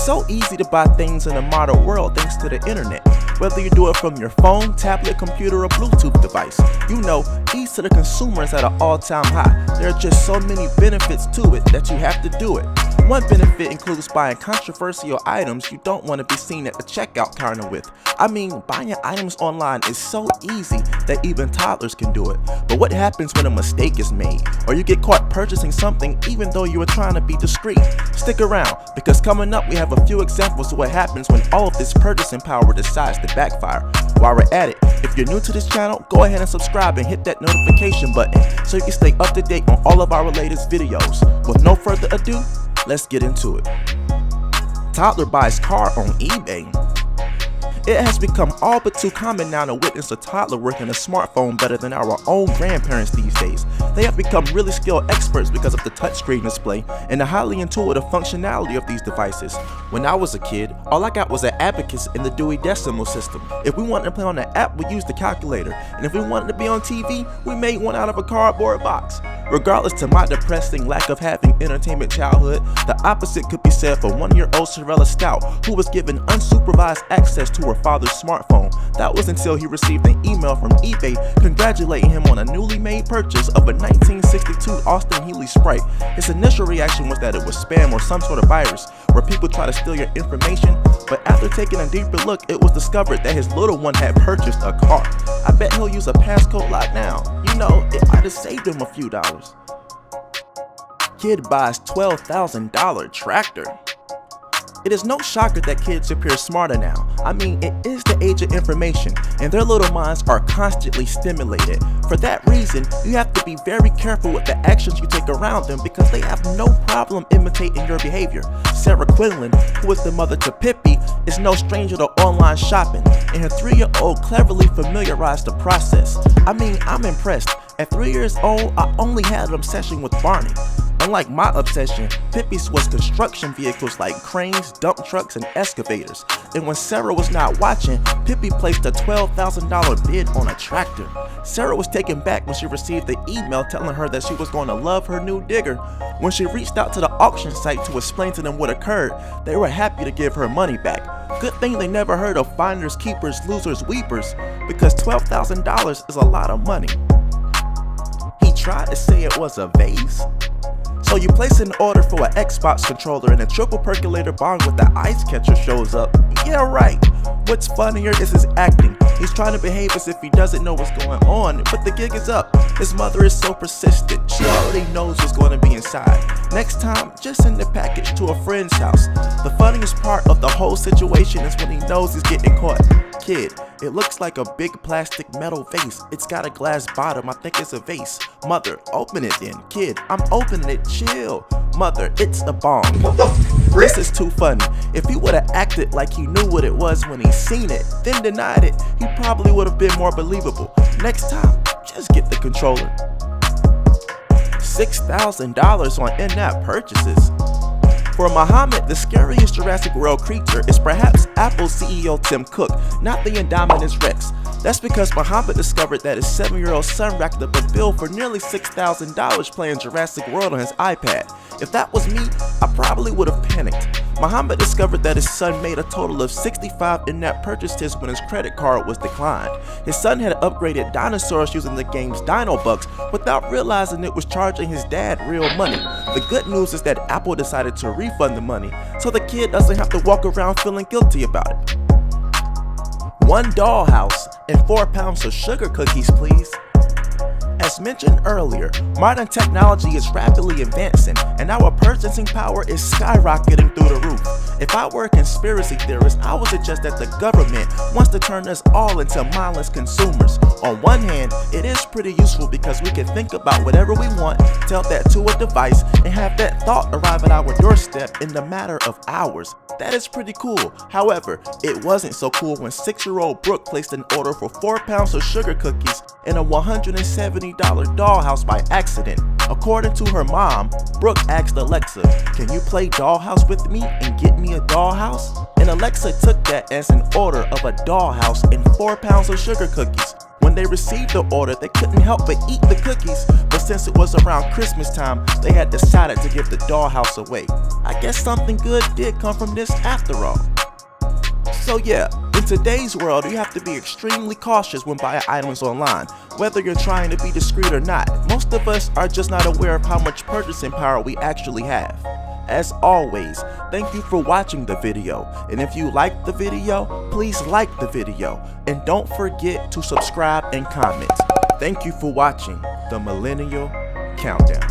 so easy to buy things in the modern world thanks to the internet. Whether you do it from your phone, tablet, computer, or Bluetooth device, you know, ease to the consumer is at an all-time high. There are just so many benefits to it that you have to do it. One benefit includes buying controversial items you don't want to be seen at the checkout counter with. I mean, buying items online is so easy that even toddlers can do it. But what happens when a mistake is made, or you get caught purchasing something even though you were trying to be discreet? Stick around, because coming up we have a few examples of what happens when all of this purchasing power decides to backfire. While we're at it, if you're new to this channel, go ahead and subscribe and hit that notification button so you can stay up to date on all of our latest videos. With no further ado, let's get into it. Toddler buys car on eBay. It has become all but too common now to witness a toddler working a smartphone better than our own grandparents these days. They have become really skilled experts because of the touchscreen display and the highly intuitive functionality of these devices. When I was a kid, all I got was an abacus in the Dewey Decimal System. If we wanted to play on the app, we used the calculator, and if we wanted to be on TV, we made one out of a cardboard box. Regardless to my depressing lack of having entertainment childhood, the opposite could be said for 1-year-old Sorella Stout, who was given unsupervised access to her father's smartphone. That was until he received an email from eBay congratulating him on a newly made purchase of a 1962 Austin Healey Sprite. His initial reaction was that it was spam or some sort of virus, where people try to steal your information, but after taking a deeper look, it was discovered that his little one had purchased a car. I bet he'll use a passcode lock now. You know, it might have saved him a few dollars. Kid buys $12,000 tractor. It is no shocker that kids appear smarter now. I mean, it is the age of information, and their little minds are constantly stimulated. For that reason, you have to be very careful with the actions you take around them because they have no problem imitating your behavior. Sarah Quinlan, who is the mother to Pippi, is no stranger to online shopping, and her 3-year-old cleverly familiarized the process. I mean, I'm impressed. At 3 years old, I only had an obsession with Barney. Unlike my obsession, Pippi's was construction vehicles like cranes, dump trucks, and excavators. And when Sarah was not watching, Pippi placed a $12,000 bid on a tractor. Sarah was taken back when she received the email telling her that she was going to love her new digger. When she reached out to the auction site to explain to them what occurred, they were happy to give her money back. Good thing they never heard of finders, keepers, losers, weepers, because $12,000 is a lot of money. He tried to say it was a vase. So you place an order for an Xbox controller and a triple percolator bong with the ice catcher shows up. Yeah, right. What's funnier is his acting. He's trying to behave as if he doesn't know what's going on, but the gig is up. His mother is so persistent, she already knows what's going to be inside. Next time, just send the package to a friend's house. The funniest part of the whole situation is when he knows he's getting caught. Kid, it looks like a big plastic metal vase. It's got a glass bottom, I think it's a vase. Mother, open it then. Kid, I'm opening it, chill. Mother, it's a bong. What the frick? This is too funny. If he would have acted like he knew what it was when he seen it, then denied it, he probably would have been more believable. Next time, just get the controller. $6,000 on in-app purchases. For Muhammad, the scariest Jurassic World creature is perhaps Apple CEO Tim Cook, not the Indominus Rex. That's because Muhammad discovered that his 7-year-old son racked up a bill for nearly $6,000 playing Jurassic World on his iPad. If that was me, I probably would have panicked. Muhammad discovered that his son made a total of 65 in-app purchases when his credit card was declined. His son had upgraded dinosaurs using the game's Dinobucks without realizing it was charging his dad real money. The good news is that Apple decided to refund the money, so the kid doesn't have to walk around feeling guilty about it. 1 dollhouse and 4 pounds of sugar cookies, please. As mentioned earlier, modern technology is rapidly advancing and our purchasing power is skyrocketing through the roof. If I were a conspiracy theorist, I would suggest that the government wants to turn us all into mindless consumers. On one hand, it is pretty useful because we can think about whatever we want, tell that to a device, and have that thought arrive at our doorstep in the matter of hours. That is pretty cool. However, it wasn't so cool when 6-year-old Brooke placed an order for 4 pounds of sugar cookies and a $170 dollhouse by accident. According to her mom, Brooke asked Alexa, "Can you play Dollhouse with me and get me a dollhouse?" And Alexa took that as an order of a dollhouse and 4 pounds of sugar cookies. When they received the order, they couldn't help but eat the cookies, but since it was around Christmas time, they had decided to give the dollhouse away. I guess something good did come from this after all. So yeah, in today's world, you have to be extremely cautious when buying items online, whether you're trying to be discreet or not. Most of us are just not aware of how much purchasing power we actually have. As always, thank you for watching the video, and if you liked the video, please like the video, and don't forget to subscribe and comment. Thank you for watching the Millennial Countdown.